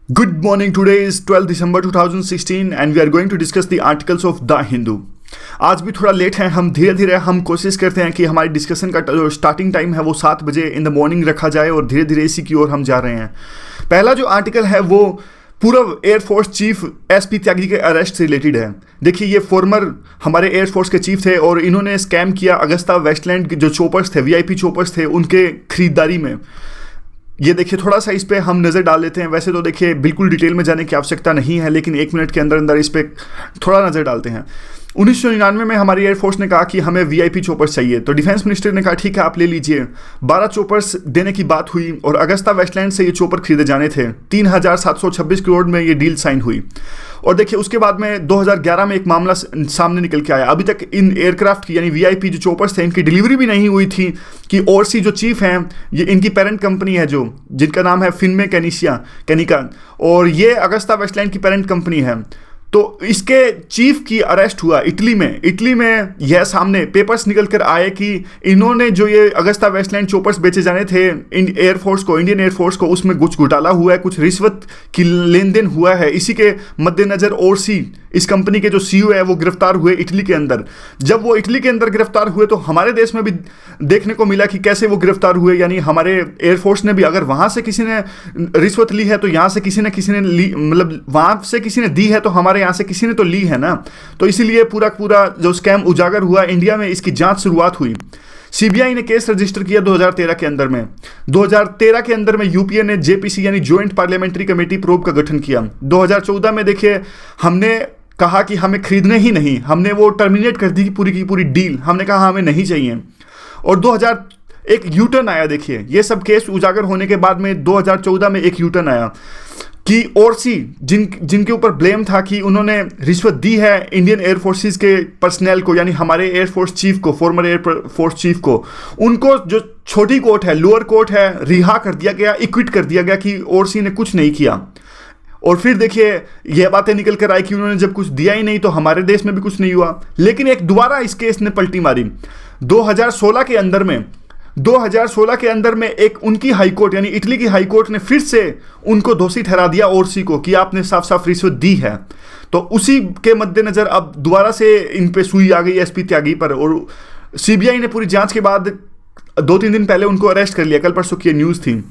Good morning. Today is 12 December 2016 and we are going to discuss the articles of The Hindu. आज भी थोड़ा late है, हम धीरे धीरे हम कोशिश करते हैं कि हमारी डिस्कशन का जो स्टार्टिंग टाइम है वो 7 बजे इन द मॉर्निंग रखा जाए और धीरे धीरे इसी की ओर हम जा रहे हैं। पहला जो आर्टिकल है वो पूर्व एयरफोर्स चीफ एसपी त्यागी के अरेस्ट से रिलेटेड है। देखिए, ये फॉर्मर हमारे एयरफोर्स के चीफ थे और इन्होंने स्कैम किया अगस्ता वेस्टलैंड के जो चोपर्स थे, वीआईपी चोपर्स थे, उनके खरीदारी में। ये देखिए, थोड़ा सा इस पर हम नज़र डाल लेते हैं। वैसे तो देखिए बिल्कुल डिटेल में जाने की आवश्यकता नहीं है, लेकिन 1 मिनट के अंदर अंदर इस पर थोड़ा नज़र डालते हैं। 1999 में हमारी एयरफोर्स ने कहा कि हमें वीआईपी चोपर्स चाहिए, तो डिफेंस मिनिस्टर ने कहा ठीक है आप ले लीजिए। 12 चोपर्स देने की बात हुई और अगस्ता वेस्टलैंड से ये चोपर खरीदे जाने थे। 3,726 करोड़ में ये डील साइन हुई। और देखिए उसके बाद में 2011 में एक मामला सामने निकल के आया। अभी तक इन एयरक्राफ्ट की यानी वीआईपी जो चोपर्स थे इनकी डिलीवरी भी नहीं हुई थी कि ओरसी जो चीफ हैं, ये इनकी पेरेंट कंपनी है जो जिनका नाम है फिनमे कैनिका, और ये अगस्ता वेस्टलैंड की पेरेंट कंपनी है। तो इसके चीफ की अरेस्ट हुआ इटली में यह सामने पेपर्स निकल कर आए कि इन्होंने जो ये अगस्ता वेस्टलैंड चोपर्स बेचे जाने थे इंडियन एयरफोर्स को उसमें कुछ घोटाला हुआ है, कुछ रिश्वत की लेन देन हुआ है। इसी के मद्देनज़र ओरसी इस कंपनी के जो सीईओ है वो गिरफ्तार हुए इटली के अंदर। जब वो इटली के अंदर गिरफ्तार हुए तो हमारे देश में भी देखने को मिला कि कैसे वो गिरफ्तार हुए। यानी हमारे एयरफोर्स ने भी, अगर वहाँ से किसी ने रिश्वत ली है तो यहाँ से किसी ने ली, मतलब वहाँ से किसी ने दी है तो हमारे यहाँ से किसी ने तो ली है ना। तो इसीलिए पूरा जो स्कैम उजागर हुआ इंडिया में, इसकी जांच शुरुआत हुई। सीबीआई ने केस रजिस्टर किया 2013 के अंदर में। 2013 के अंदर में यूपीए ने जेपीसी यानी ज्वाइंट पार्लियामेंट्री कमेटी प्रोब का गठन किया। 2014 में देखिए हमने कहा कि हमें खरीदने ही नहीं, हमने वो टर्मिनेट कर दी पूरी की पूरी डील, हमने कहा हमें नहीं चाहिए। और 2001 यूटर्न आया। देखिए ये सब केस उजागर होने के बाद में 2014 में एक यूटर्न आया कि ओरसी जिनके ऊपर ब्लेम था कि उन्होंने रिश्वत दी है इंडियन एयरफोर्सेस के पर्सनल को, यानी हमारे एयरफोर्स चीफ को, फॉर्मर एयरफोर्स चीफ को, उनको जो छोटी कोर्ट है, लोअर कोर्ट है, रिहा कर दिया गया, इक्विट कर दिया गया कि ओरसी ने कुछ नहीं किया। और फिर देखिए ये बातें निकल कर आई कि उन्होंने जब कुछ दिया ही नहीं तो हमारे देश में भी कुछ नहीं हुआ। लेकिन एक दोबारा इस केस ने पलटी मारी 2016 के अंदर में एक उनकी हाईकोर्ट यानी इटली की हाईकोर्ट ने फिर से उनको दोषी ठहरा दिया ओरसी को कि आपने साफ साफ रिश्वत दी है। तो उसी के मद्देनज़र अब दोबारा से इन पे सुई आ गई एसपी त्यागी पर, और सीबीआई ने पूरी जांच के बाद 2-3 दिन पहले उनको अरेस्ट कर लिया। कल परसों की न्यूज़ थी।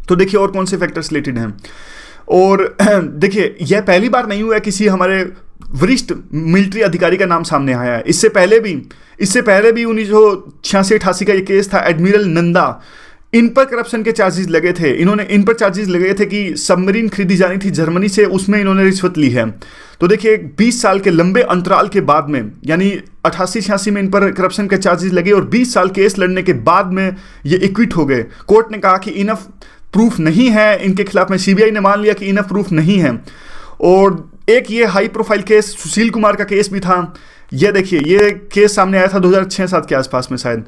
तो देखिए और कौन से फैक्टर्स रिलेटेड हैं। और देखिए यह पहली बार नहीं हुआ है किसी हमारे वरिष्ठ मिलिट्री अधिकारी का नाम सामने आया है। इससे पहले भी 1986-88 का ये केस था, एडमिरल नंदा, इन पर करप्शन के चार्जेस लगे थे। इन पर चार्जेस लगे थे कि सबमरीन खरीदी जानी थी जर्मनी से, उसमें इन्होंने रिश्वत ली है। तो देखिए 20 साल के लंबे अंतराल के बाद में, यानी 88-86 में इन पर करप्शन के चार्जेस लगे और 20 साल केस लड़ने के बाद में ये इक्विट हो गए। कोर्ट ने कहा कि इनफ प्रूफ नहीं है इनके खिलाफ में, सीबीआई ने मान लिया कि इनफ प्रूफ नहीं है। और एक ये high profile case Sushil Kumar का केस भी था। ये देखिए ये केस सामने आया था 2006-07 के आसपास में शायद।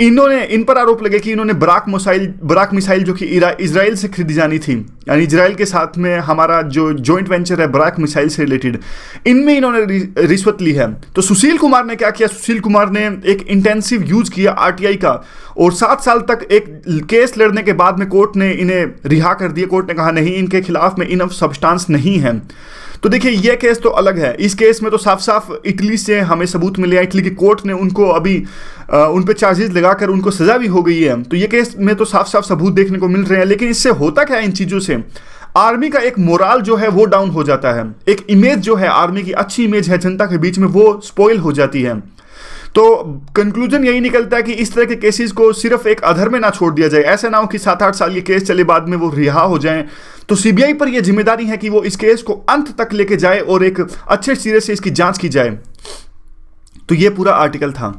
इन पर आरोप लगे कि इन्होंने बराक मिसाइल जो कि इजराइल से खरीदी जानी थी, यानी इजराइल के साथ में हमारा जो जॉइंट वेंचर है बराक मिसाइल से रिलेटेड, इनमें इन्होंने रिश्वत ली है। तो सुशील कुमार ने क्या किया, सुशील कुमार ने एक इंटेंसिव यूज किया आरटीआई का, और 7 साल तक एक केस लड़ने के बाद में कोर्ट ने इन्हें रिहा कर दिया। कोर्ट ने कहा नहीं, इनके खिलाफ में इनफ सब्सटेंस नहीं है। तो देखिए ये केस तो अलग है। इस केस में तो साफ साफ इटली से हमें सबूत मिले हैं, इटली की कोर्ट ने उनको अभी उन पे चार्जेस लगाकर उनको सजा भी हो गई है। तो ये केस में तो साफ साफ सबूत देखने को मिल रहे हैं। लेकिन इससे होता क्या है, इन चीज़ों से आर्मी का एक मोराल जो है वो डाउन हो जाता है। एक इमेज जो है आर्मी की, अच्छी इमेज है जनता के बीच में, वो स्पॉइल हो जाती है। तो कंक्लूजन यही निकलता है कि इस तरह के केसेस को सिर्फ एक अधर में ना छोड़ दिया जाए। ऐसा ना हो कि 7-8 साल ये केस चले बाद में वो रिहा हो जाएं। तो सीबीआई पर यह जिम्मेदारी है कि वो इस केस को अंत तक लेके जाए और एक अच्छे सिरे से इसकी जांच की जाए। तो ये पूरा आर्टिकल था।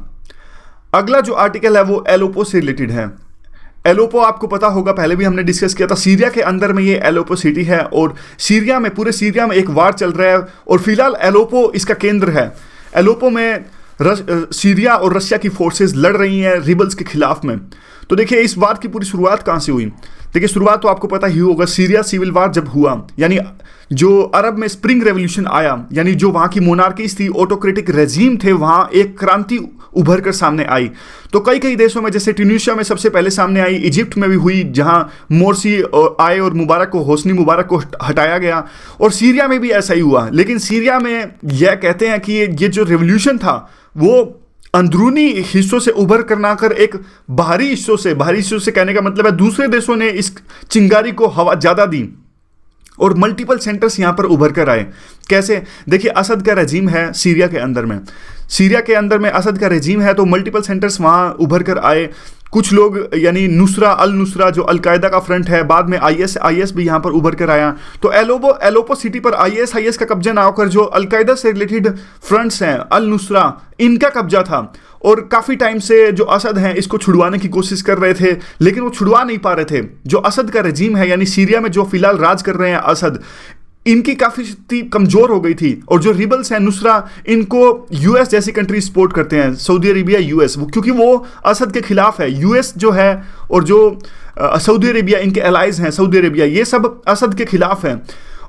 अगला जो आर्टिकल है वो एलोपो से रिलेटेड है। एलोपो आपको पता होगा, पहले भी हमने डिस्कस किया था। सीरिया के अंदर में ये एलोपो सिटी है और पूरे सीरिया में एक वार चल रहा है और फिलहाल एलोपो इसका केंद्र है। एलोपो में सीरिया और रशिया की फोर्सेस लड़ रही हैं रिबल्स के खिलाफ में। तो देखिए इस वार की पूरी शुरुआत कहाँ से हुई। देखिए शुरुआत तो आपको पता ही होगा, सीरिया सिविल वार जब हुआ, यानी जो अरब में स्प्रिंग रेवोल्यूशन आया, यानी जो वहाँ की मोनार्कीज थी, ऑटोक्रेटिक रेजीम थे, वहाँ एक क्रांति उभर कर सामने आई। तो कई कई देशों में, जैसे ट्यूनीशिया में सबसे पहले सामने आई, इजिप्ट में भी हुई जहां मोर्सी आए और मुबारक को, होस्नी मुबारक को हटाया गया, और सीरिया में भी ऐसा ही हुआ। लेकिन सीरिया में यह कहते हैं कि ये जो रेवोल्यूशन था वो अंदरूनी हिस्सों से उभर कर ना कर एक बाहरी हिस्सों से कहने का मतलब है दूसरे देशों ने इस चिंगारी को हवा ज़्यादा दी और मल्टीपल सेंटर्स यहां पर उभर कर आए। कैसे? देखिए, असद का रजीम है सीरिया के अंदर में असद का रजीम है, तो मल्टीपल सेंटर्स वहां उभर कर आए। कुछ लोग, यानी अल नुसरा जो अलकायदा का फ्रंट है, बाद में आईएस भी यहाँ पर उभर कर आया। तो एलोपो सिटी पर आईएस का कब्जा ना होकर जो अलकायदा से रिलेटेड फ्रंट्स हैं, अल नुसरा, इनका कब्जा था। और काफ़ी टाइम से जो असद हैं इसको छुड़वाने की कोशिश कर रहे थे, लेकिन वो छुड़वा नहीं पा रहे थे। जो असद का रजीम है, यानी सीरिया में जो फिलहाल राज कर रहे हैं असद, इनकी काफ़ी स्थिति कमज़ोर हो गई थी। और जो रिबल्स हैं नुसरा, इनको यूएस जैसी कंट्री सपोर्ट करते हैं, सऊदी अरेबिया, यूएस, क्योंकि वो असद के खिलाफ है। यूएस जो है और जो सऊदी अरेबिया, इनके एलाइज हैं, सऊदी अरेबिया, ये सब असद के खिलाफ हैं।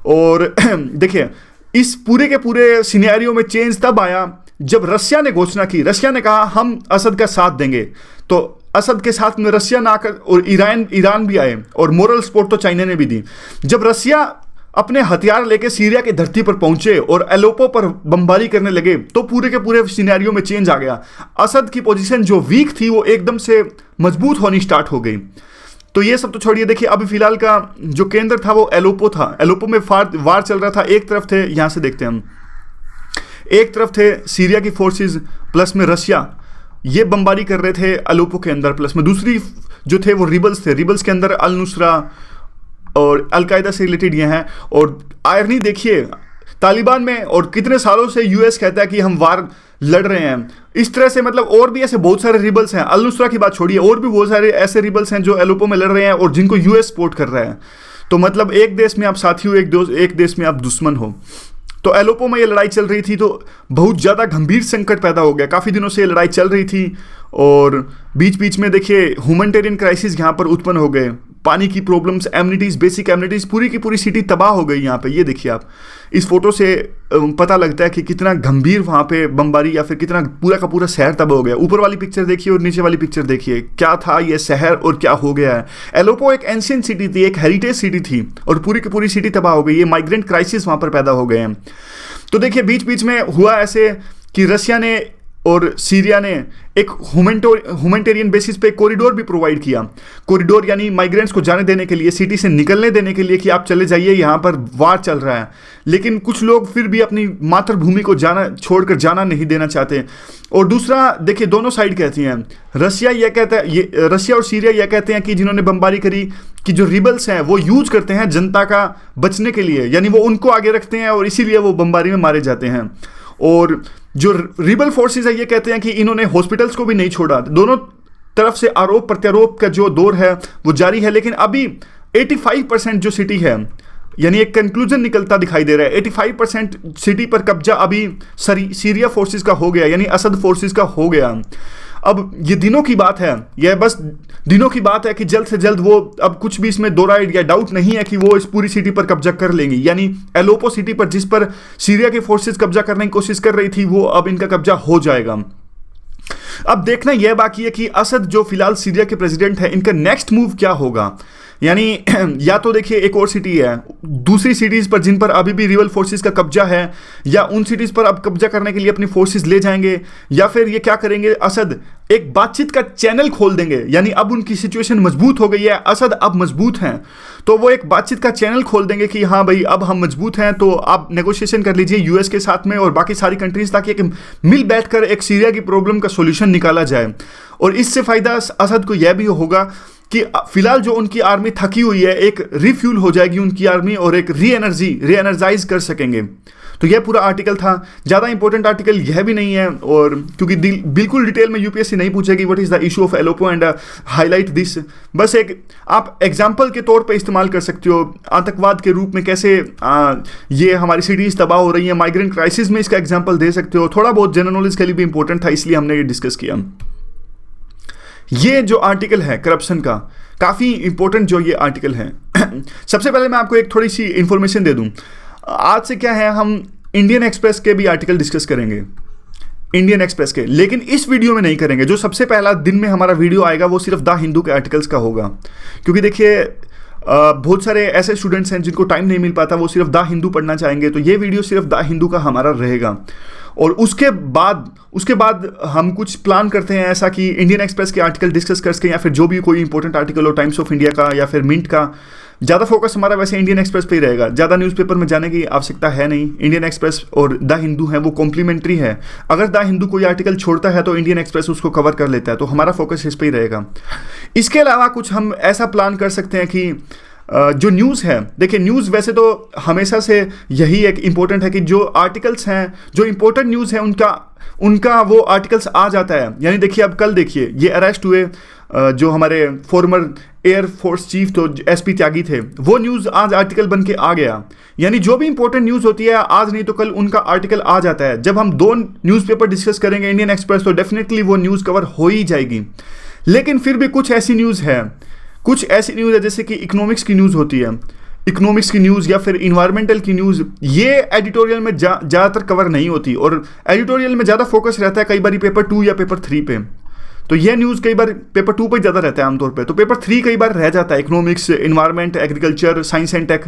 और देखिए, इस पूरे के पूरे सिनेरियो में चेंज तब आया जब रशिया ने घोषणा की। रशिया ने कहा हम असद का साथ देंगे, तो असद के साथ में रशिया ना आकर, और ईरान भी आए, और मोरल सपोर्ट तो चाइना ने भी दी। जब रशिया अपने हथियार लेके सीरिया की धरती पर पहुंचे और एलोपो पर बमबारी करने लगे, तो पूरे के पूरे सिनेरियो में चेंज आ गया। असद की पोजीशन जो वीक थी वो एकदम से मजबूत होनी स्टार्ट हो गई। तो ये सब तो छोड़िए, देखिए अभी फिलहाल का जो केंद्र था वो एलोपो था। एलोपो में वार चल रहा था। एक तरफ थे, यहां से देखते हैं हम, एक तरफ थे सीरिया की फोर्सेस, प्लस में रशिया, ये बमबारी कर रहे थे एलोपो के अंदर, प्लस में दूसरी जो थे वो रिबल्स थे। रिबल्स के अंदर अल नुसरा और अलकायदा से रिलेटेड ये हैं। और आयरनी देखिए, तालिबान में और कितने सालों से यूएस कहता है कि हम वार लड़ रहे हैं। इस तरह से मतलब और भी ऐसे बहुत सारे रिबल्स हैं, अल नुसरा की बात छोड़िए, और भी बहुत सारे ऐसे रिबल्स हैं जो एलोपो में लड़ रहे हैं और जिनको यूएस सपोर्ट कर रहा है। तो मतलब एक देश में आप साथी हो, एक देश में आप दुश्मन हो। तो एलोपो में ये लड़ाई चल रही थी, तो बहुत ज़्यादा गंभीर संकट पैदा हो गया। काफ़ी दिनों से ये लड़ाई चल रही थी और बीच बीच में देखिए ह्यूमैनिटेरियन क्राइसिस यहाँ पर उत्पन्न हो गए। पानी की प्रॉब्लम्स, एमिनिटीज़, बेसिक एमिनिटीज़, पूरी की पूरी सिटी तबाह हो गई यहाँ पे। ये देखिए आप, इस फोटो से पता लगता है कि कितना गंभीर वहाँ पे बमबारी या फिर कितना पूरा का पूरा शहर तबाह हो गया। ऊपर वाली पिक्चर देखिए और नीचे वाली पिक्चर देखिए, क्या था ये शहर और क्या हो गया है। एलोपो एक एंशियंट सिटी थी, एक हेरिटेज सिटी थी, और पूरी की पूरी सिटी तबाह हो गई। ये माइग्रेंट क्राइसिस वहाँ पर पैदा हो गए हैं। तो देखिए बीच बीच में हुआ ऐसे कि रशिया ने और सीरिया ने एक ह्यूमैनिटेरियन बेसिस पे कॉरिडोर भी प्रोवाइड किया। कॉरिडोर यानी माइग्रेंट्स को जाने देने के लिए, सिटी से निकलने देने के लिए कि आप चले जाइए, यहाँ पर वार चल रहा है। लेकिन कुछ लोग फिर भी अपनी मातृभूमि को छोड़कर जाना नहीं देना चाहते। और दूसरा देखिए, दोनों साइड कहती हैं, रशिया और सीरिया यह कहते हैं कि जिन्होंने बमबारी करी कि जो रिबल्स हैं वो यूज करते हैं जनता का बचने के लिए, यानी वो उनको आगे रखते हैं और इसीलिए वो बमबारी में मारे जाते हैं। और जो रिबल फोर्सेस है ये कहते हैं कि इन्होंने हॉस्पिटल्स को भी नहीं छोड़ा। दोनों तरफ से आरोप प्रत्यारोप का जो दौर है वो जारी है। लेकिन अभी 85% जो सिटी है, यानी एक कंक्लूजन निकलता दिखाई दे रहा है। 85% सिटी पर कब्जा अभी सीरिया फोर्सेस का हो गया, यानी असद फोर्सेस का हो गया। अब ये दिनों की बात है, यह बस दिनों की बात है कि जल्द से जल्द वो, अब कुछ भी इसमें दो राय या डाउट नहीं है कि वो इस पूरी सिटी पर कब्जा कर लेंगी। यानी एलोपो सिटी पर जिस पर सीरिया के फोर्सेस कब्जा करने की कोशिश कर रही थी, वो अब इनका कब्जा हो जाएगा। अब देखना यह बाकी है कि असद जो फिलहाल सीरिया के प्रेसिडेंट है, इनका नेक्स्ट मूव क्या होगा। यानी या तो देखिए एक और सिटी है, दूसरी सिटीज़ पर जिन पर अभी भी रिबल फोर्सेस का कब्जा है, या उन सिटीज़ पर अब कब्जा करने के लिए अपनी फोर्सेस ले जाएंगे, या फिर ये क्या करेंगे, असद एक बातचीत का चैनल खोल देंगे। यानी अब उनकी सिचुएशन मजबूत हो गई है, असद अब मजबूत हैं, तो वो एक बातचीत का चैनल खोल देंगे कि हाँ भाई अब हम मजबूत हैं, तो आप नेगोशिएशन कर लीजिए यूएस के साथ में और बाकी सारी कंट्रीज, ताकि एक मिल बैठकर एक सीरिया की प्रॉब्लम का सोल्यूशन निकाला जाए। और इससे फ़ायदा असद को यह भी होगा कि फिलहाल जो उनकी आर्मी थकी हुई है, एक रिफ्यूल हो जाएगी उनकी आर्मी और एक री-एनर्जाइज कर सकेंगे। तो यह पूरा आर्टिकल था। ज़्यादा इंपॉर्टेंट आर्टिकल यह भी नहीं है, और क्योंकि बिल्कुल डिटेल में यूपीएससी नहीं पूछेगी what is the issue of एलोपो एंड हाईलाइट दिस। बस एक आप एग्जाम्पल के तौर पे इस्तेमाल कर सकते हो, आतंकवाद के रूप में कैसे ये हमारी सिटीज़ तबाह हो रही है, माइग्रेंट क्राइसिस में इसका एग्जाम्पल दे सकते हो। थोड़ा बहुत जनरल नॉलेज के लिए भी इंपॉर्टेंट था, इसलिए हमने ये डिस्कस किया। ये जो आर्टिकल है करप्शन का, काफ़ी इंपॉर्टेंट जो ये आर्टिकल है। सबसे पहले मैं आपको एक थोड़ी सी इंफॉर्मेशन दे दूं। आज से क्या है, हम इंडियन एक्सप्रेस के भी आर्टिकल डिस्कस करेंगे। इंडियन एक्सप्रेस के, लेकिन इस वीडियो में नहीं करेंगे। जो सबसे पहला दिन में हमारा वीडियो आएगा वो सिर्फ द हिंदू के आर्टिकल्स का होगा, क्योंकि देखिए बहुत सारे ऐसे स्टूडेंट्स हैं जिनको टाइम नहीं मिल पाता, वो सिर्फ द हिंदू पढ़ना चाहेंगे, तो ये वीडियो सिर्फ द हिंदू का हमारा रहेगा। और उसके बाद हम कुछ प्लान करते हैं ऐसा कि इंडियन एक्सप्रेस के आर्टिकल डिस्कस कर सकें, या फिर जो भी कोई इंपॉर्टेंट आर्टिकल हो टाइम्स ऑफ इंडिया का या फिर मिंट का। ज़्यादा फोकस हमारा वैसे इंडियन एक्सप्रेस पे ही रहेगा, ज़्यादा न्यूज़पेपर में जाने की आवश्यकता है नहीं। इंडियन एक्सप्रेस और द हिंदू है वो कॉम्प्लीमेंट्री है। अगर द हिंदू कोई आर्टिकल छोड़ता है तो इंडियन एक्सप्रेस उसको कवर कर लेता है, तो हमारा फोकस इस पर ही रहेगा। इसके अलावा कुछ हम ऐसा प्लान कर सकते हैं कि जो न्यूज़ है, देखिए न्यूज़ वैसे तो हमेशा से यही एक इम्पोर्टेंट है कि जो आर्टिकल्स हैं, जो इम्पोर्टेंट न्यूज़ है उनका वो आर्टिकल्स आ जाता है। यानी देखिए अब कल देखिए ये अरेस्ट हुए जो हमारे फॉर्मर एयर फोर्स चीफ तो एसपी त्यागी थे, वो न्यूज़ आज आर्टिकल बन के आ गया। यानी जो भी इंपॉर्टेंट न्यूज़ होती है आज नहीं तो कल उनका आर्टिकल आ जाता है। जब हम 2 न्यूज़पेपर डिस्कस करेंगे इंडियन एक्सप्रेस, तो डेफिनेटली वो न्यूज़ कवर हो ही जाएगी। लेकिन फिर भी कुछ ऐसी न्यूज़ है जैसे कि इकोनॉमिक्स की न्यूज़ होती है, इकोनॉमिक्स की न्यूज़ या फिर इन्वायरमेंटल की न्यूज़, ये एडिटोरियल में ज़्यादातर कवर नहीं होती, और एडिटोरियल में ज़्यादा फोकस रहता है कई बार पेपर 2 या पेपर 3 पे। तो ये न्यूज़ कई बार पेपर 2 पे ज़्यादा रहता है आमतौर पे, तो पेपर 3 कई बार रह जाता है, economics, environment, agriculture, science and tech.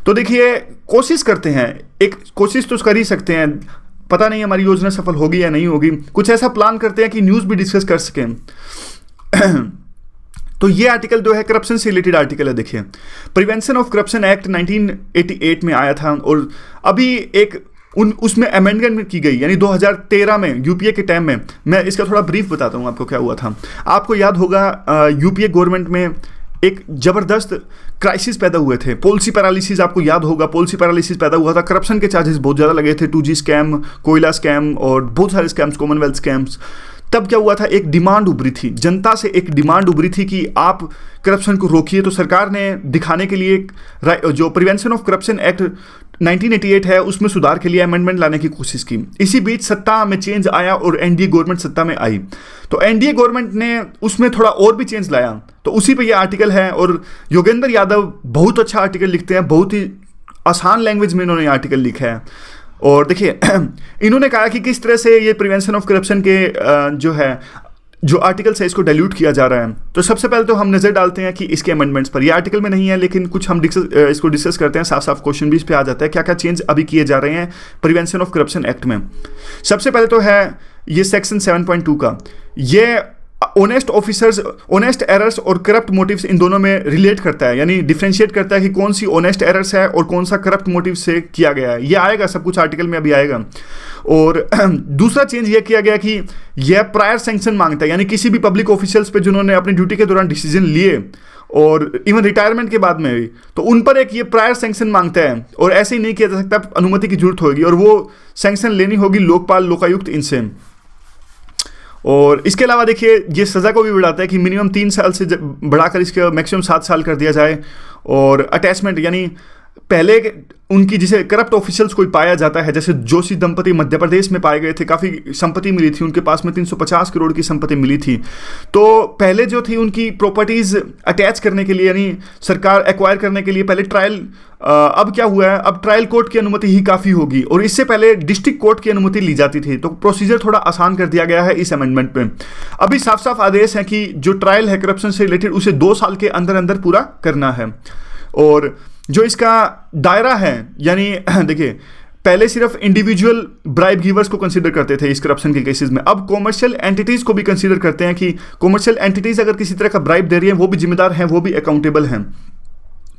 तो देखिए कोशिश करते हैं, एक कोशिश तो कर ही सकते हैं, पता नहीं हमारी योजना सफल होगी या नहीं होगी, कुछ ऐसा प्लान करते हैं कि न्यूज़ भी डिस्कस कर सकें। तो ये आर्टिकल जो है करप्शन से रिलेटेड आर्टिकल है। देखिए प्रिवेंशन ऑफ करप्शन एक्ट 1988 में आया था, और अभी उसमें अमेंडमेंट की गई, यानी 2013 में यूपीए के टाइम में। मैं इसका थोड़ा ब्रीफ बताता हूँ आपको क्या हुआ था। आपको याद होगा यूपीए गवर्नमेंट में एक ज़बरदस्त क्राइसिस पैदा हुए थे, पॉलिसी पैरालिसिस। आपको याद होगा पॉलिसी पैरालिसिस पैदा हुआ था, करप्शन के चार्जेस बहुत ज़्यादा लगे थे, 2G स्कैम, कोयला स्कैम और बहुत सारे स्कैम्स, कॉमनवेल्थ स्कैम्स। तब क्या हुआ था, एक डिमांड उभरी थी, जनता से एक डिमांड उभरी थी कि आप करप्शन को रोकिए। तो सरकार ने दिखाने के लिए जो प्रिवेंशन ऑफ करप्शन एक्ट 1988 है उसमें सुधार के लिए अमेंडमेंट लाने की कोशिश की। इसी बीच सत्ता में चेंज आया और एनडीए गवर्नमेंट सत्ता में आई, तो एनडीए गवर्नमेंट ने उसमें थोड़ा और भी चेंज लाया। तो उसी पे ये आर्टिकल है, और योगेंद्र यादव बहुत अच्छा आर्टिकल लिखते हैं, बहुत ही आसान लैंग्वेज में इन्होंने आर्टिकल लिखा है। और देखिए इन्होंने कहा कि किस तरह से ये प्रिवेंशन ऑफ करप्शन के जो आर्टिकल्स है इसको डाइल्यूट किया जा रहा है। तो सबसे पहले तो हम नज़र डालते हैं कि इसके अमेंडमेंट्स पर। ये आर्टिकल में नहीं है लेकिन कुछ हम इसको डिस्कस करते हैं, साफ साफ क्वेश्चन भी इस पे आ जाता है क्या क्या चेंज अभी किए जा रहे हैं प्रिवेंशन ऑफ करप्शन एक्ट में। सबसे पहले तो है ये सेक्शन 7.2 का, ये ऑनेस्ट ऑफिसर्स, ऑनेस्ट एरर्स और करप्ट मोटिव्स इन दोनों में रिलेट करता है, यानी डिफ्रेंशिएट करता है कि कौन सी ऑनेस्ट एरर्स है और कौन सा करप्ट मोटिव से किया गया है। ये आएगा सब कुछ आर्टिकल में अभी आएगा। और दूसरा चेंज ये किया गया कि यह प्रायर सैंक्शन मांगता है, यानी किसी भी पब्लिक ऑफिशियल्स पे जिन्होंने अपनी ड्यूटी के दौरान डिसीजन लिए और इवन रिटायरमेंट के बाद में भी, तो उन पर एक ये प्रायर सैंक्शन मांगता है, और ऐसे ही नहीं किया जा सकता, अनुमति की जरूरत होगी और वो सैंक्शन लेनी होगी लोकपाल, लोकायुक्त, इनसे। और इसके अलावा देखिए ये सज़ा को भी बढ़ाता है कि मिनिमम 3 साल से बढ़ाकर इसके मैक्सिमम 7 साल कर दिया जाए। और अटैचमेंट, यानी पहले उनकी जिसे करप्ट ऑफिशियल्स कोई पाया जाता है, जैसे जोशी दंपति मध्य प्रदेश में पाए गए थे, काफ़ी संपत्ति मिली थी उनके पास में, 350 करोड़ की संपत्ति मिली थी। तो पहले जो थी उनकी प्रॉपर्टीज़ अटैच करने के लिए, यानी सरकार एक्वायर करने के लिए पहले ट्रायल, अब क्या हुआ है, अब ट्रायल कोर्ट की अनुमति ही काफ़ी होगी, और इससे पहले डिस्ट्रिक्ट कोर्ट की अनुमति ली जाती थी। तो प्रोसीजर थोड़ा आसान कर दिया गया है इस अमेंडमेंट में। अभी साफ साफ आदेश है कि जो ट्रायल है करप्शन से रिलेटेड उसे 2 साल के अंदर अंदर पूरा करना है। और जो इसका दायरा है, यानी देखिए पहले सिर्फ इंडिविजुअल ब्राइब गिवर्स को कंसीडर करते थे इस करप्शन के केसेस में, अब कॉमर्शियल एंटिटीज़ को भी कंसीडर करते हैं कि कॉमर्शियल एंटिटीज़ अगर किसी तरह का ब्राइब दे रही हैं वो भी जिम्मेदार हैं, वो भी अकाउंटेबल हैं।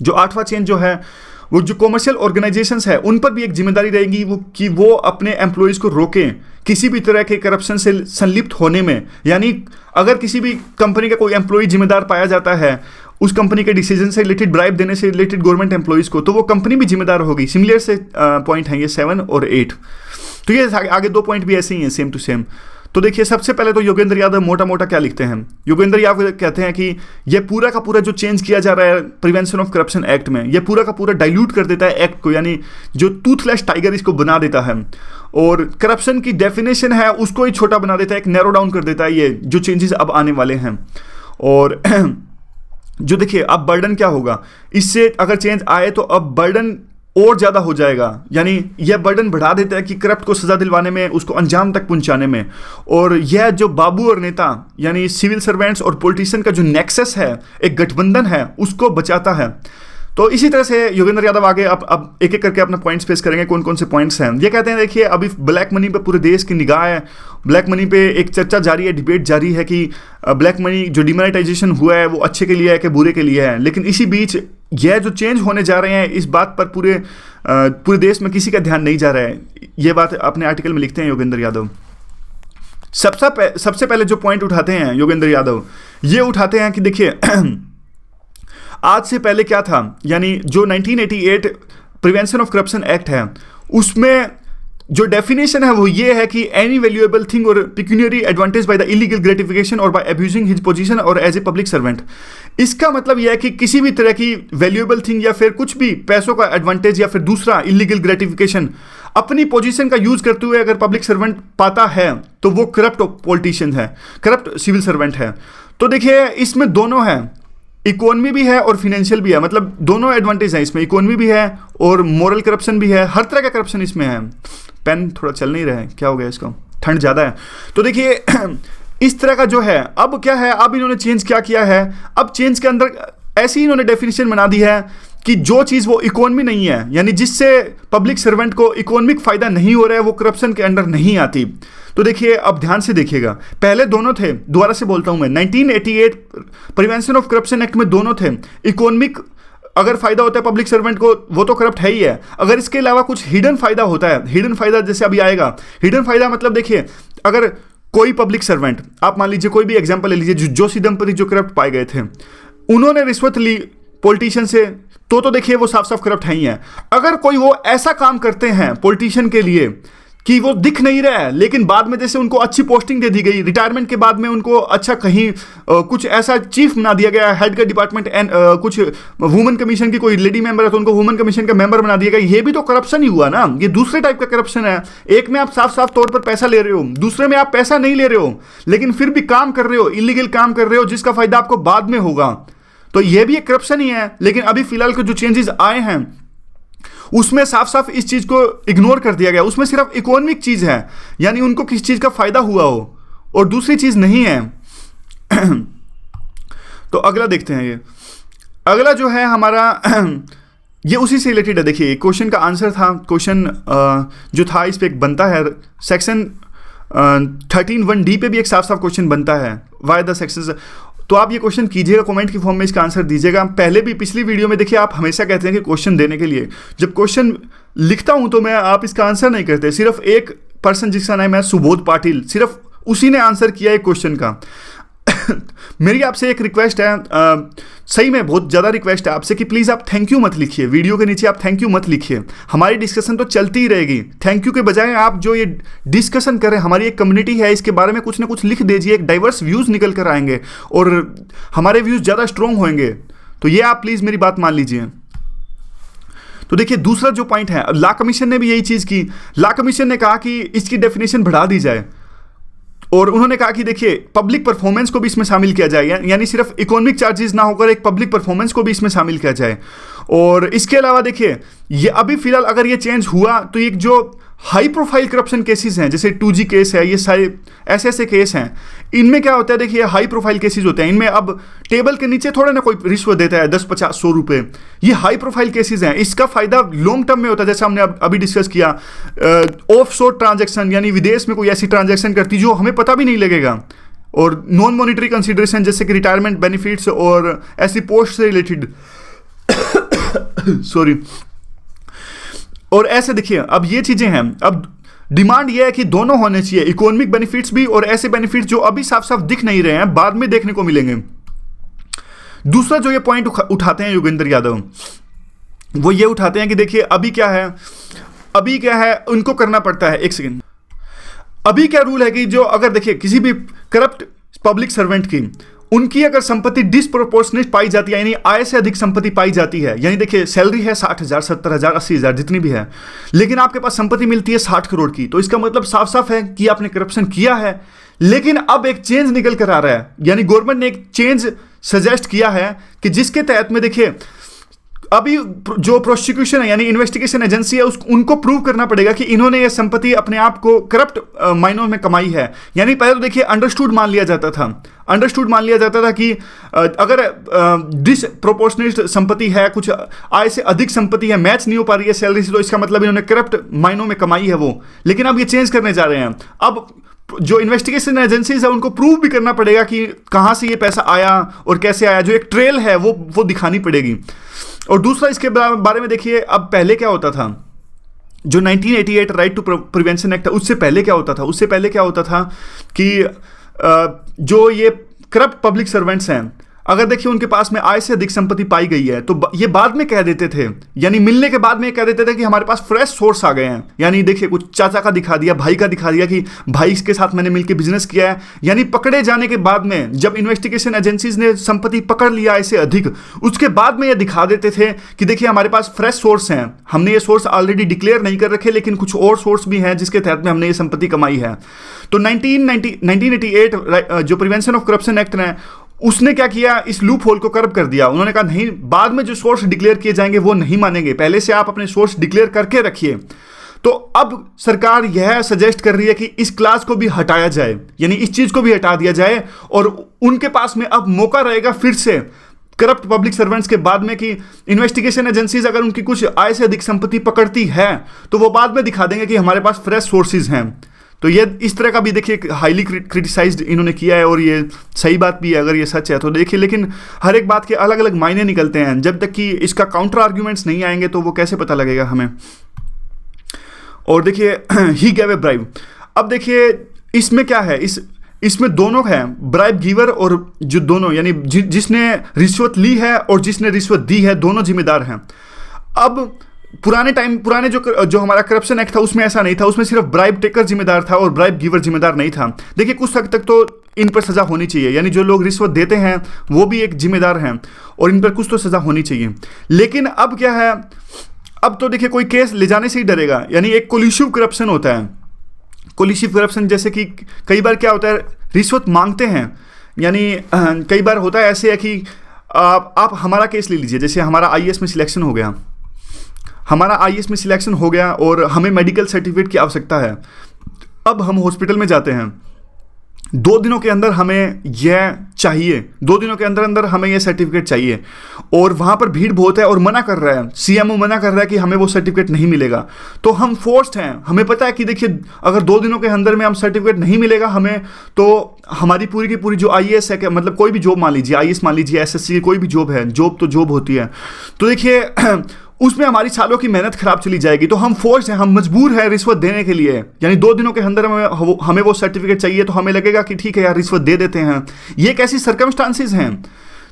जो 8वां चेंज जो है वो जो कॉमर्शियल ऑर्गेनाइजेशंस है उन पर भी एक जिम्मेदारी रहेगी वो अपने एम्प्लॉयज़ को रोकें किसी भी तरह के करप्शन से संलिप्त होने में। यानी अगर किसी भी कंपनी का कोई एम्प्लॉय जिम्मेदार पाया जाता है उस कंपनी के डिसीजन से रिलेटेड, ब्राइब देने से रिलेटेड गवर्नमेंट एम्प्लॉयज़ को, तो वो कंपनी भी जिम्मेदार होगी। सिमिलर से पॉइंट हैं ये 7 और 8। तो ये आगे 2 पॉइंट भी ऐसे ही हैं, सेम टू सेम। तो देखिए सबसे पहले तो योगेंद्र यादव मोटा मोटा क्या लिखते हैं, योगेंद्र यादव कहते हैं कि ये पूरा का पूरा जो चेंज किया जा रहा है प्रिवेंशन ऑफ करप्शन एक्ट में, ये पूरा का पूरा डाइल्यूट कर देता है एक्ट को, यानी जो टूथलेस टाइगर इसको बना देता है, और करप्शन की डेफिनेशन है उसको ही छोटा बना देता है, एक नैरो डाउन कर देता है ये जो चेंजेस अब आने वाले हैं। और जो देखिए अब बर्डन क्या होगा इससे, अगर चेंज आए तो अब बर्डन और ज़्यादा हो जाएगा। यानी यह बर्डन बढ़ा देता है कि करप्ट को सज़ा दिलवाने में, उसको अंजाम तक पहुंचाने में। और यह जो बाबू और नेता यानी सिविल सर्वेंट्स और पॉलिटिशियन का जो नेक्सस है, एक गठबंधन है, उसको बचाता है। तो इसी तरह से योगेंद्र यादव आगे अब एक एक करके अपना पॉइंट्स पेश करेंगे, कौन कौन से पॉइंट्स हैं। ये कहते हैं देखिए, अभी ब्लैक मनी पे पूरे देश की निगाह है। ब्लैक मनी पे एक चर्चा जारी है, डिबेट जारी है कि ब्लैक मनी जो डिमोनेटाइजेशन हुआ है वो अच्छे के लिए है कि बुरे के लिए है। लेकिन इसी बीच यह जो चेंज होने जा रहे हैं, इस बात पर पूरे देश में किसी का ध्यान नहीं जा रहा है। ये बात अपने आर्टिकल में लिखते हैं योगेंद्र यादव। सबसे पहले जो पॉइंट उठाते हैं योगेंद्र यादव, ये उठाते हैं कि देखिए आज से पहले क्या था, यानी जो 1988 प्रिवेंशन ऑफ करप्शन एक्ट है, उसमें जो डेफिनेशन है वो ये है कि any valuable thing or pecuniary advantage by the illegal gratification or by abusing his position or as a public servant. इसका मतलब यह है कि किसी भी तरह की वैल्यूएबल थिंग या फिर कुछ भी पैसों का एडवांटेज या फिर दूसरा इलीगल ग्रेटिफिकेशन अपनी पोजीशन का यूज करते हुए अगर पब्लिक सर्वेंट पाता है तो वो करप्ट पॉलिटिशियन है, करप्ट सिविल सर्वेंट है। तो देखिए इसमें दोनों है, इकोनॉमी भी है और फिनेंशियल भी है, मतलब दोनों एडवांटेज है इसमें, इकोनॉमी भी है और मोरल करप्शन भी है, हर तरह का करप्शन इसमें है। पेन थोड़ा चल नहीं रहा है, क्या हो गया इसको, ठंड ज़्यादा है। तो देखिए इस तरह का जो है, अब क्या है, अब इन्होंने चेंज क्या किया है, अब चेंज के अंदर ऐसी इन्होंने डेफिनेशन बना दी है कि जो चीज़ वो इकोनॉमी नहीं है, यानी जिससे पब्लिक सर्वेंट को इकोनॉमिक फ़ायदा नहीं हो रहा है, वो करप्शन के अंडर नहीं आती। तो देखिए अब ध्यान से देखिएगा, पहले दोनों थे, दोबारा से बोलता हूं मैं, 1988 प्रिवेंशन ऑफ करप्शन एक्ट में दोनों थे। इकोनॉमिक अगर फायदा होता है पब्लिक सर्वेंट को, वो तो करप्ट है ही है। अगर इसके अलावा कुछ हिडन फायदा होता है, हिडन फायदा जैसे अभी आएगा, हिडन फायदा मतलब देखिए, अगर कोई पब्लिक सर्वेंट, आप मान लीजिए कोई भी एग्जांपल ले लीजिए, जोशी दंपति जो करप्ट पाए गए थे, उन्होंने रिश्वत ली पॉलिटिशियन से, तो देखिए वो साफ साफ करप्ट है ही है। अगर कोई वो ऐसा काम करते हैं पॉलिटिशियन के लिए कि वो दिख नहीं रहा है, लेकिन बाद में जैसे उनको अच्छी पोस्टिंग दे दी गई, रिटायरमेंट के बाद में उनको अच्छा कहीं कुछ ऐसा चीफ बना दिया गया, हेड का डिपार्टमेंट एंड कुछ वुमेन कमीशन की कोई लेडी मेंबर है तो उनको वुमेन कमीशन का मेंबर बना दिया गया, ये भी तो करप्शन ही हुआ ना। ये दूसरे टाइप का करप्शन है। एक में आप साफ साफ तौर पर पैसा ले रहे हो, दूसरे में आप पैसा नहीं ले रहे हो लेकिन फिर भी काम कर रहे हो, इलीगल काम कर रहे हो जिसका फायदा आपको बाद में होगा। तो ये भी एक करप्शन ही है। लेकिन अभी फिलहाल के जो चेंजेस आए हैं उसमें साफ साफ इस चीज को इग्नोर कर दिया गया, उसमें सिर्फ इकोनॉमिक चीज है, यानी उनको किस चीज का फायदा हुआ हो और दूसरी चीज नहीं है। तो अगला देखते हैं, ये अगला जो है हमारा ये उसी से रिलेटेड है। देखिए क्वेश्चन का आंसर था, क्वेश्चन जो था इस पे एक बनता है, सेक्शन 13(1)(d) पे भी एक साफ साफ क्वेश्चन बनता है, वाई द सेक्शंस। तो आप ये क्वेश्चन कीजिएगा, कमेंट की फॉर्म में इसका आंसर दीजिएगा। पहले भी पिछली वीडियो में देखिए, आप हमेशा कहते हैं कि क्वेश्चन देने के लिए, जब क्वेश्चन लिखता हूं तो मैं आप इसका आंसर नहीं करते। सिर्फ एक पर्सन जिसका नाम है सुबोध पाटिल, सिर्फ उसी ने आंसर किया एक क्वेश्चन का। मेरी आपसे एक रिक्वेस्ट है, सही में बहुत ज़्यादा रिक्वेस्ट है आपसे कि प्लीज़ आप थैंक यू मत लिखिए, वीडियो के नीचे आप थैंक यू मत लिखिए। हमारी डिस्कशन तो चलती ही रहेगी, थैंक यू के बजाय आप जो ये डिस्कशन करें, हमारी एक कम्युनिटी है, इसके बारे में कुछ ना कुछ लिख दीजिए, एक डाइवर्स व्यूज़ निकल कर आएंगे और हमारे व्यूज़ ज़्यादा स्ट्रॉन्ग होंगे। तो ये आप प्लीज़ मेरी बात मान लीजिए। तो देखिए दूसरा जो पॉइंट है, लॉ कमीशन ने भी यही चीज़ की। लॉ कमीशन ने कहा कि इसकी डेफिनेशन बढ़ा दी जाए और उन्होंने कहा कि देखिए पब्लिक परफॉर्मेंस को भी इसमें शामिल किया जाए, यानी सिर्फ इकोनॉमिक चार्जेस ना होकर एक पब्लिक परफॉर्मेंस को भी इसमें शामिल किया जाए। और इसके अलावा देखिए ये अभी फिलहाल अगर ये चेंज हुआ तो एक जो हाई प्रोफाइल करप्शन केसेस हैं, जैसे 2G केस है, ये सारे ऐसे केस हैं, इनमें क्या होता है, देखिए हाई प्रोफाइल केसेस होते हैं, इनमें अब टेबल के नीचे थोड़ा ना कोई रिश्वत देता है 10, 50, 100 रुपये। ये हाई प्रोफाइल केसेस हैं, इसका फायदा लॉन्ग टर्म में होता है, जैसे हमने अभी डिस्कस किया। ऑफ शोर ट्रांजेक्शन, यानी विदेश में कोई ऐसी ट्रांजेक्शन करती जो हमें पता भी नहीं लगेगा, और नॉन मॉनिटरी कंसिडरेशन जैसे कि रिटायरमेंट बेनिफिट्स और ऐसी पोस्ट से रिलेटेड सॉरी। और ऐसे देखिए अब ये चीजें हैं, अब डिमांड ये है कि दोनों होने चाहिए, इकोनॉमिक बेनिफिट्स भी और ऐसे बेनिफिट्स जो अभी साफ साफ दिख नहीं रहे हैं, बाद में देखने को मिलेंगे। दूसरा जो ये पॉइंट उठाते हैं योगेंद्र यादव, वो ये उठाते हैं कि देखिए अभी क्या है, उनको करना पड़ता है, एक सेकेंड, अभी क्या रूल है कि जो अगर देखिए किसी भी करप्ट पब्लिक सर्वेंट की, उनकी अगर संपत्ति डिसप्रोपोर्शनेट पाई जाती है, यानी आय से अधिक संपत्ति पाई जाती है, यानी देखिए सैलरी है 60,000, 70,000, 80,000 जितनी भी है, लेकिन आपके पास संपत्ति मिलती है 60 करोड़ की, तो इसका मतलब साफ साफ है कि आपने करप्शन किया है। लेकिन अब एक चेंज निकल कर आ रहा है, यानी गवर्नमेंट ने एक चेंज सजेस्ट किया है कि जिसके तहत में देखिए अभी जो प्रोसिक्यूशन है यानी इन्वेस्टिगेशन एजेंसी है उनको प्रूव करना पड़ेगा कि इन्होंने ये संपत्ति अपने आप को करप्ट मायनों में कमाई है। यानी पहले तो देखिए अंडरस्टूड मान लिया जाता था कि अगर डिसप्रोपोर्शनेट संपत्ति है, कुछ आय से अधिक संपत्ति है, मैच नहीं हो पा रही है सैलरी से, तो इसका मतलब इन्होंने करप्ट मायनों में कमाई है वो। लेकिन अब ये चेंज करने जा रहे हैं। अब जो इन्वेस्टिगेशन एजेंसीज है उनको प्रूव भी करना पड़ेगा कि कहाँ से ये पैसा आया और कैसे आया, जो एक ट्रेल है वो दिखानी पड़ेगी। और दूसरा इसके बारे में देखिए, अब पहले क्या होता था, जो 1988 राइट टू प्रिवेंशन एक्ट, उससे पहले क्या होता था कि जो ये करप्ट पब्लिक सर्वेंट्स हैं, अगर देखिए उनके पास में आय से अधिक संपत्ति पाई गई है तो ये बाद में कह देते थे, यानी मिलने के बाद में कह देते थे कि हमारे पास फ्रेश सोर्स आ गए हैं। यानी देखिए कुछ चाचा का दिखा दिया, भाई का दिखा दिया कि भाई के साथ मैंने मिलकर बिजनेस किया है। यानी पकड़े जाने के बाद में जब इन्वेस्टिगेशन एजेंसीज ने संपत्ति पकड़ लिया आय से अधिक, उसके बाद में ये दिखा देते थे कि देखिए हमारे पास फ्रेश सोर्स हैं, हमने ये सोर्स ऑलरेडी डिक्लेयर नहीं कर रखे, लेकिन कुछ और सोर्स भी हैं जिसके तहत में हमने ये संपत्ति कमाई है। तो 1988 जो प्रिवेंशन ऑफ करप्शन एक्ट ने उसने क्या किया, इस लूप होल को कर्ब कर दिया। उन्होंने कहा नहीं, बाद में जो सोर्स डिक्लेयर किए जाएंगे वो नहीं मानेंगे, पहले से आप अपने सोर्स डिक्लेयर करके रखिए। तो अब सरकार यह सजेस्ट कर रही है कि इस क्लास को भी हटाया जाए, यानी इस चीज को भी हटा दिया जाए, और उनके पास में अब मौका रहेगा फिर से करप्ट पब्लिक सर्वेंट्स के बाद में कि इन्वेस्टिगेशन एजेंसीज अगर उनकी कुछ आय से अधिक संपत्ति पकड़ती है तो वो बाद में दिखा देंगे कि हमारे पास फ्रेश सोर्सेज हैं। तो ये इस तरह का भी देखिए हाईली क्रिटिसाइज्ड इन्होंने किया है, और ये सही बात भी है अगर ये सच है तो देखिए। लेकिन हर एक बात के अलग अलग मायने निकलते हैं, जब तक कि इसका काउंटर आर्ग्यूमेंट्स नहीं आएंगे तो वो कैसे पता लगेगा हमें। और देखिए ही गैव ए ब्राइब। अब देखिए इसमें क्या है, इसमें दोनों हैं, ब्राइब गिवर और जो दोनों, यानी जिसने रिश्वत ली है और जिसने रिश्वत दी है, दोनों जिम्मेदार हैं। अब पुराने जो हमारा करप्शन एक्ट था उसमें ऐसा नहीं था, उसमें सिर्फ ब्राइब टेकर जिम्मेदार था और ब्राइब गिवर जिम्मेदार नहीं था। देखिए कुछ हद तक तो इन पर सजा होनी चाहिए, यानी जो लोग रिश्वत देते हैं वो भी एक जिम्मेदार हैं और इन पर कुछ तो सजा होनी चाहिए। लेकिन अब क्या है, अब तो देखिए कोई केस ले जाने से ही डरेगा, यानी एक कोलिशिव करप्शन होता है। कोलिशिव करप्शन जैसे कि कई बार क्या होता है, रिश्वत मांगते हैं, यानी कई बार होता है ऐसे है कि आप हमारा केस ले लीजिए, जैसे हमारा IAS में सिलेक्शन हो गया और हमें मेडिकल सर्टिफिकेट की आवश्यकता है। अब हम हॉस्पिटल में जाते हैं, 2 दिनों के अंदर हमें यह चाहिए, 2 दिनों के अंदर हमें यह सर्टिफिकेट चाहिए, और वहाँ पर भीड़ बहुत है और मना कर रहा है, CMO मना कर रहा है कि हमें वो सर्टिफिकेट नहीं मिलेगा। तो हम फोर्स्ड हैं, हमें पता है कि देखिए अगर 2 दिनों के अंदर में हम सर्टिफिकेट नहीं मिलेगा हमें, तो हमारी पूरी की पूरी जो IAS है, मतलब कोई भी जॉब मान लीजिए, IAS मान लीजिए, SSC कोई भी जॉब है, जॉब तो जॉब होती है, तो देखिए उसमें हमारी सालों की मेहनत खराब चली जाएगी। तो हम फोर्स हैं, हम मजबूर हैं रिश्वत देने के लिए, यानी 2 दिनों के अंदर हमें वो सर्टिफिकेट चाहिए, तो हमें लगेगा कि ठीक है यार रिश्वत दे देते हैं। ये कैसी सर्कमस्टांसेस हैं।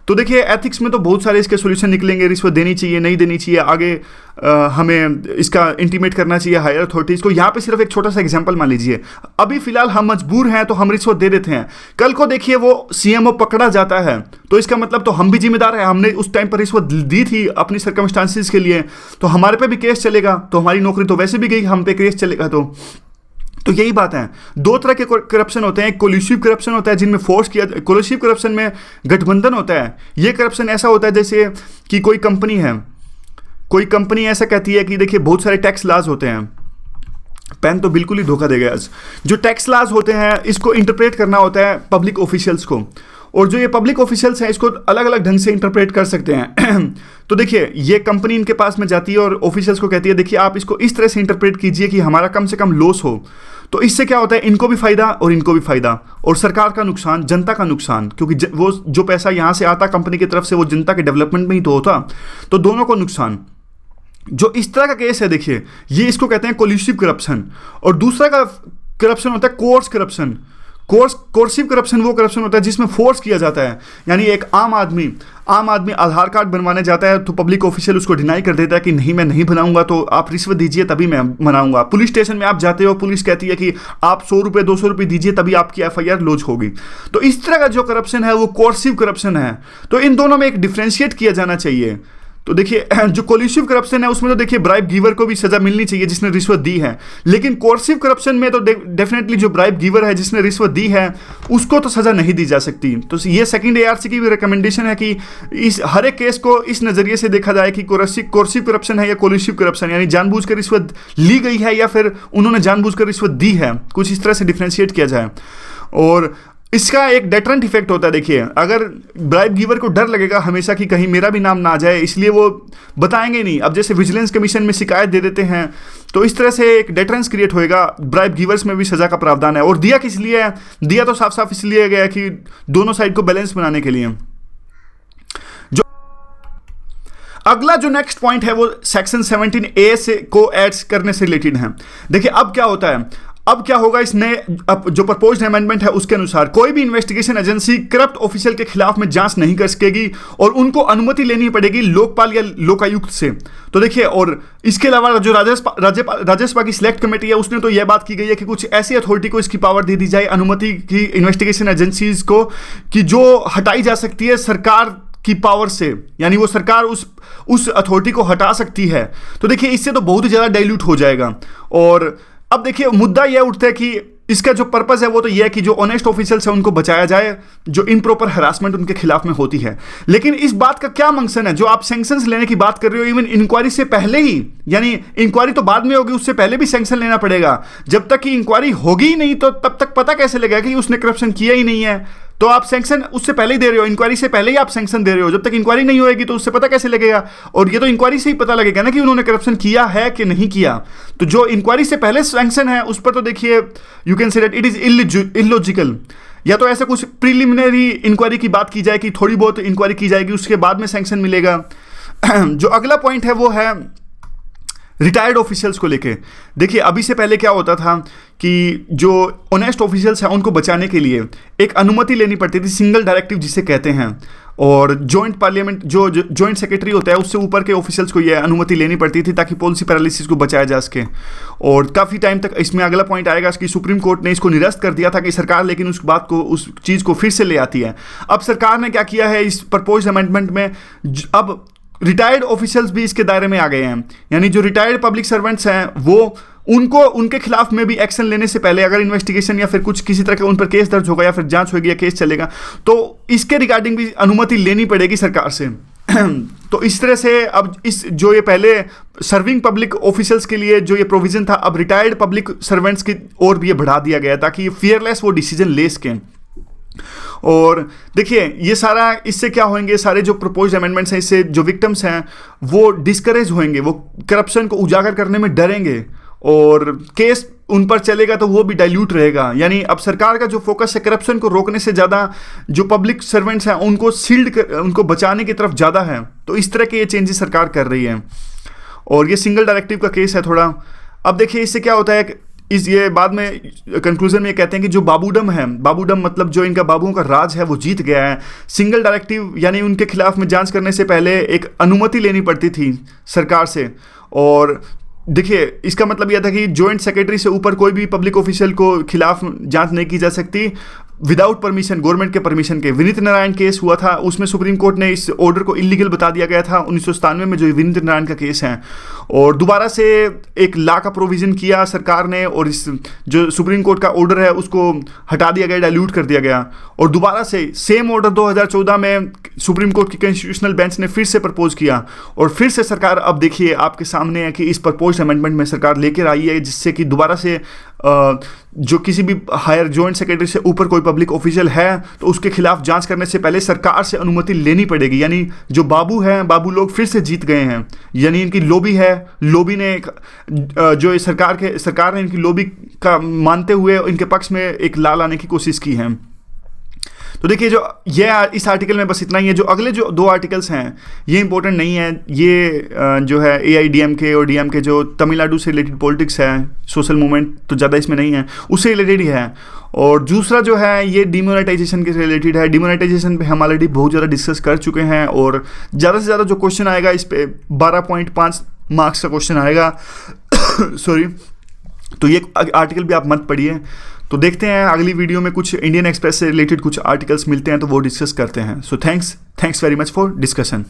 तो देखिए एथिक्स में तो बहुत सारे इसके सॉल्यूशन निकलेंगे, रिश्वत देनी चाहिए, नहीं देनी चाहिए, आगे हमें इसका इंटीमेट करना चाहिए हायर अथॉरिटीज़ को। यहाँ पे सिर्फ एक छोटा सा एग्जांपल मान लीजिए, अभी फिलहाल हम मजबूर हैं तो हम रिश्वत दे देते हैं, कल को देखिए वो CMO पकड़ा जाता है तो इसका मतलब तो हम भी जिम्मेदार हैं, हमने उस टाइम पर रिश्वत दी थी अपनी सर्कमस्टांसिस के लिए, तो हमारे पे भी केस चलेगा, तो हमारी नौकरी तो वैसे भी गई, हम पे केस चलेगा। तो यही बात है। 2 तरह के करप्शन होते हैं, एक कोलिशिव करप्शन होता है जिनमें फोर्स किया, कोलिशिव करप्शन में गठबंधन होता है। ये करप्शन ऐसा होता है जैसे कि कोई कंपनी ऐसा कहती है कि देखिए बहुत सारे टैक्स लॉज होते हैं, पेन तो बिल्कुल ही धोखा देगा आज, जो टैक्स लॉज होते हैं इसको इंटरप्रेट करना होता है पब्लिक ऑफिशियल्स को, और जो ये पब्लिक ऑफिशियल्स हैं इसको अलग अलग ढंग से इंटरप्रेट कर सकते हैं। तो देखिए ये कंपनी इनके पास में जाती है और ऑफिशियल्स को कहती है देखिए आप इसको इस तरह से इंटरप्रेट कीजिए कि हमारा कम से कम लॉस हो। तो इससे क्या होता है, इनको भी फायदा और इनको भी फायदा, और सरकार का नुकसान, जनता का नुकसान, क्योंकि वो जो पैसा यहाँ से आता कंपनी की तरफ से वो जनता के डेवलपमेंट में ही तो होता, तो दोनों को नुकसान। जो इस तरह का केस है देखिए ये इसको कहते हैं कोलिशिव करप्शन। और दूसरा का करप्शन होता है कोर्स करप्शन। कोर्सिव करप्शन वो करप्शन होता है जिसमें फोर्स किया जाता है, यानी एक आम आदमी आधार कार्ड बनवाने जाता है तो पब्लिक ऑफिशियल उसको डिनाई कर देता है कि नहीं मैं नहीं बनाऊंगा, तो आप रिश्वत दीजिए तभी मैं बनाऊंगा। पुलिस स्टेशन में आप जाते हो, पुलिस कहती है कि आप 100 रुपये 200 रुपये दीजिए तभी आपकी FIR लॉन्च होगी। तो इस तरह का जो करप्शन है वो कोर्सिव करप्शन है। तो इन दोनों में एक डिफ्रेंशिएट किया जाना चाहिए। तो देखिए जो कोलिसिव करप्शन है उसमें तो देखिए ब्राइब गिवर को भी सजा मिलनी चाहिए जिसने रिश्वत दी है, लेकिन कोर्सिव करप्शन में तो डेफिनेटली जो ब्राइब गिवर है जिसने रिश्वत दी है उसको तो सजा नहीं दी जा सकती। तो ये सेकंड ARC की भी रिकमेंडेशन है कि इस हर एक केस को इस नजरिए से देखा जाए कि कोर्सिव करप्शन है या कोलिसिव करप्शन, यानी जानबूझकर रिश्वत ली गई है या फिर उन्होंने जानबूझकर रिश्वत दी है, कुछ इस तरह से डिफरेंशिएट किया जाए। और इसका एक डेटरेंट इफेक्ट होता है। देखिए अगर ब्राइब गिवर को डर लगेगा हमेशा कि कहीं मेरा भी नाम ना आ जाए, इसलिए वो बताएंगे नहीं। अब जैसे विजिलेंस कमीशन में शिकायत दे देते हैं, तो इस तरह से एक डेटरेंस क्रिएट होएगा। ब्राइब गिवर्स में भी सजा का प्रावधान है। और दिया किस लिए है? दिया तो साफ साफ इसलिए गया कि दोनों साइड को बैलेंस बनाने के लिए। जो अगला जो नेक्स्ट पॉइंट है वो सेक्शन 17A से को ऐड करने से रिलेटेड है। देखिए अब क्या होता है, अब क्या होगा, इस नए जो प्रपोज्ड अमेंडमेंट है उसके अनुसार कोई भी इन्वेस्टिगेशन एजेंसी करप्ट ऑफिशियल के खिलाफ में जांच नहीं कर सकेगी और उनको अनुमति लेनी पड़ेगी लोकपाल या लोकायुक्त से। तो देखिए, और इसके अलावा जो राजसभा की सिलेक्ट कमेटी है उसने तो यह बात की गई है कि कुछ ऐसी अथॉरिटी को इसकी पावर दे दी जाए अनुमति की इन्वेस्टिगेशन एजेंसीज को कि जो हटाई जा सकती है सरकार की पावर से, यानी वो सरकार उस अथॉरिटी को हटा सकती है। तो देखिए इससे तो बहुत ही ज़्यादा डाइल्यूट हो जाएगा। और अब देखिए मुद्दा यह उठता है कि इसका जो पर्पस है वो तो यह है कि जो ऑनेस्ट ऑफिशियल्स है उनको बचाया जाए, जो इम्प्रॉपर हरासमेंट उनके खिलाफ में होती है। लेकिन इस बात का क्या मंक्शन है? जो आप सैंक्शंस लेने की बात कर रहे हो, इवन इंक्वायरी से पहले ही, यानी इंक्वायरी तो बाद में होगी, उससे पहले भी सैंक्शन लेना पड़ेगा। जब तक कि इंक्वायरी होगी ही नहीं तो तब तक पता कैसे लगेगा कि उसने करप्शन किया ही नहीं है? तो आप सैंक्शन उससे पहले ही दे रहे हो, इंक्वायरी से पहले ही आप सैंक्शन दे रहे हो। जब तक इंक्वायरी नहीं होएगी तो उससे पता कैसे लगेगा? और ये तो इंक्वायरी से ही पता लगेगा ना कि उन्होंने करप्शन किया है कि नहीं किया। तो जो इंक्वायरी से पहले सैंक्शन है उस पर तो देखिए you can say that it is illogical. या तो ऐसा कुछ प्रीलिमिनरी इंक्वायरी की बात की जाए कि थोड़ी बहुत इंक्वायरी की जाएगी, उसके बाद में सैंक्शन मिलेगा। जो अगला पॉइंट है वो है रिटायर्ड ऑफिशियल्स को लेके। देखिए अभी से पहले क्या होता था कि जो ऑनेस्ट ऑफिशियल्स हैं उनको बचाने के लिए एक अनुमति लेनी पड़ती थी, सिंगल डायरेक्टिव जिसे कहते हैं। और जॉइंट पार्लियामेंट जो जॉइंट सेक्रेटरी होता है उससे ऊपर के ऑफिशियल्स को यह अनुमति लेनी पड़ती थी ताकि पॉलिसी पैरालिसिस को बचाया जा सके। और काफ़ी टाइम तक इसमें अगला पॉइंट आएगा कि सुप्रीम कोर्ट ने इसको निरस्त कर दिया था कि सरकार लेकिन उस बात को, उस चीज़ को फिर से ले आती है। अब सरकार ने क्या किया है इस प्रपोज्ड अमेंडमेंट में, अब रिटायर्ड ऑफिशियल्स भी इसके दायरे में आ गए हैं। यानी जो रिटायर्ड पब्लिक सर्वेंट्स हैं वो उनको उनके खिलाफ में भी एक्शन लेने से पहले अगर इन्वेस्टिगेशन या फिर कुछ किसी तरह का उन पर केस दर्ज होगा या फिर जांच होगी या केस चलेगा तो इसके रिगार्डिंग भी अनुमति लेनी पड़ेगी सरकार से। तो इस तरह से अब इस जो ये पहले सर्विंग पब्लिक ऑफिशियल्स के लिए जो ये प्रोविजन था, अब रिटायर्ड पब्लिक सर्वेंट्स की ओर भी ये बढ़ा दिया गया ताकि ये फियरलेस वो डिसीजन ले सकें। और देखिए ये सारा, इससे क्या होंगे, सारे जो प्रपोज्ड अमेंडमेंट्स हैं इससे जो विक्टिम्स हैं वो डिस्करेज होंगे, वो करप्शन को उजागर करने में डरेंगे और केस उन पर चलेगा तो वो भी डाइल्यूट रहेगा। यानी अब सरकार का जो फोकस है करप्शन को रोकने से ज़्यादा जो पब्लिक सर्वेंट्स हैं उनको उनको बचाने की तरफ ज़्यादा है। तो इस तरह के ये चेंजेस सरकार कर रही है। और ये सिंगल डायरेक्टिव का केस है थोड़ा। अब देखिए इससे क्या होता है, ये बाद में कंक्लूजन में ये कहते हैं कि जो बाबूडम है, बाबूडम मतलब जो इनका बाबुओं का राज है वो जीत गया है। सिंगल डायरेक्टिव यानी उनके खिलाफ में जांच करने से पहले एक अनुमति लेनी पड़ती थी सरकार से। और देखिए इसका मतलब यह था कि जॉइंट सेक्रेटरी से ऊपर कोई भी पब्लिक ऑफिशियल को खिलाफ जांच नहीं की जा सकती विदाउट परमिशन, गवर्नमेंट के परमिशन के। विनीत नारायण केस हुआ था, उसमें सुप्रीम कोर्ट ने इस ऑर्डर को इलीगल बता दिया गया था 1997 में, जो विनीत नारायण का केस है। और दोबारा से एक लॉ का प्रोविज़न किया सरकार ने और इस जो सुप्रीम कोर्ट का ऑर्डर है उसको हटा दिया गया, डाइल्यूट कर दिया गया। और दोबारा से सेम ऑर्डर 2014 में सुप्रीम कोर्ट की कॉन्स्टिट्यूशनल बेंच ने फिर से प्रपोज किया और फिर से सरकार अब देखिए आपके सामने है कि इस प्रपोज्ड अमेंडमेंट में सरकार लेकर आई है, जिससे कि दोबारा से जो किसी भी हायर जॉइंट सेक्रेटरी से ऊपर कोई पब्लिक ऑफिशियल है तो उसके खिलाफ जांच करने से पहले सरकार से अनुमति लेनी पड़ेगी। यानी जो बाबू हैं, बाबू लोग फिर से जीत गए हैं। यानी इनकी लॉबी है, लॉबी ने जो सरकार ने इनकी लॉबी का मानते हुए इनके पक्ष में एक लॉ लाने की कोशिश की है। तो देखिए जो ये इस आर्टिकल में बस इतना ही है। जो अगले जो 2 आर्टिकल्स हैं ये इंपॉर्टेंट नहीं है। ये जो है AIDMK और DMK जो तमिलनाडु से रिलेटेड पॉलिटिक्स है, सोशल मूवमेंट तो ज़्यादा इसमें नहीं है, उससे रिलेटेड ही है। और दूसरा जो है ये डिमोनेटाइजेशन के रिलेटेड है। डिमोनेटाइजेशन पे हम ऑलरेडी बहुत ज़्यादा डिस्कस कर चुके हैं और ज़्यादा से ज़्यादा जो क्वेश्चन आएगा इस पर 12.5 मार्क्स का क्वेश्चन आएगा सॉरी। तो ये आर्टिकल भी आप मत पढ़िए। तो देखते हैं अगली वीडियो में कुछ इंडियन एक्सप्रेस से रिलेटेड कुछ आर्टिकल्स मिलते हैं तो वो डिस्कस करते हैं। So thanks very much for discussion.